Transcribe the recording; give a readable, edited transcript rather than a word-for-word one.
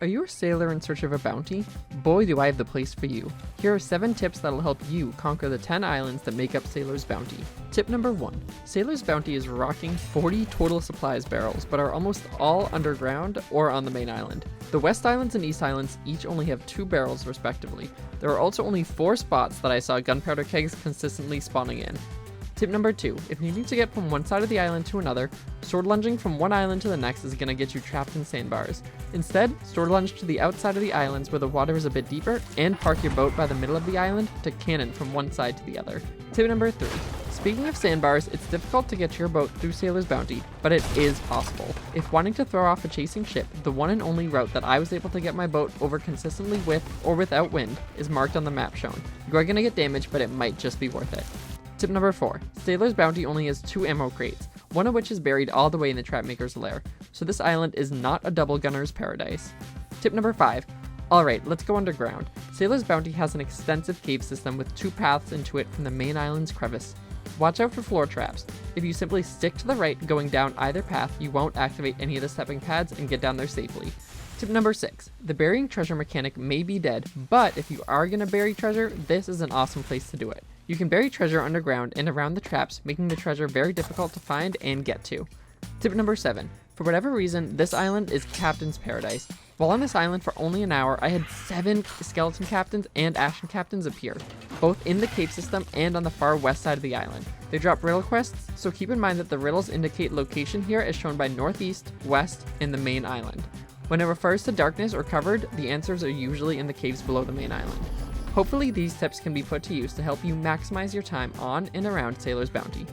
Are you a sailor in search of a bounty? Boy, do I have the place for you. Here are 7 tips that'll help you conquer the 10 islands that make up Sailor's Bounty. Tip number 1. Sailor's Bounty is rocking 40 total supplies barrels, but are almost all underground or on the main island. The West Islands and East Islands each only have 2 barrels respectively. There are also only 4 spots that I saw gunpowder kegs consistently spawning in. Tip number 2, if you need to get from one side of the island to another, sword lunging from one island to the next is going to get you trapped in sandbars. Instead, sword lunge to the outside of the islands where the water is a bit deeper, and park your boat by the middle of the island to cannon from one side to the other. Tip number 3, speaking of sandbars, it's difficult to get your boat through Sailor's Bounty, but it is possible. If wanting to throw off a chasing ship, the one and only route that I was able to get my boat over consistently with or without wind is marked on the map shown. You are going to get damaged, but it might just be worth it. Tip number 4. Sailor's Bounty only has 2 ammo crates, one of which is buried all the way in the Trapmaker's lair, so this island is not a double gunner's paradise. Tip number 5. Alright, let's go underground. Sailor's Bounty has an extensive cave system with 2 paths into it from the main island's crevice. Watch out for floor traps. If you simply stick to the right going down either path, you won't activate any of the stepping pads and get down there safely. Tip number 6. The burying treasure mechanic may be dead, but if you are going to bury treasure, this is an awesome place to do it. You can bury treasure underground and around the traps, making the treasure very difficult to find and get to. Tip number 7. For whatever reason, this island is Captain's Paradise. While on this island for only an hour, I had 7 skeleton captains and ashen captains appear, both in the cave system and on the far west side of the island. They drop riddle quests, so keep in mind that the riddles indicate location here as shown by northeast, west, and the main island. When it refers to darkness or covered, the answers are usually in the caves below the main island. Hopefully these tips can be put to use to help you maximize your time on and around Sailor's Bounty.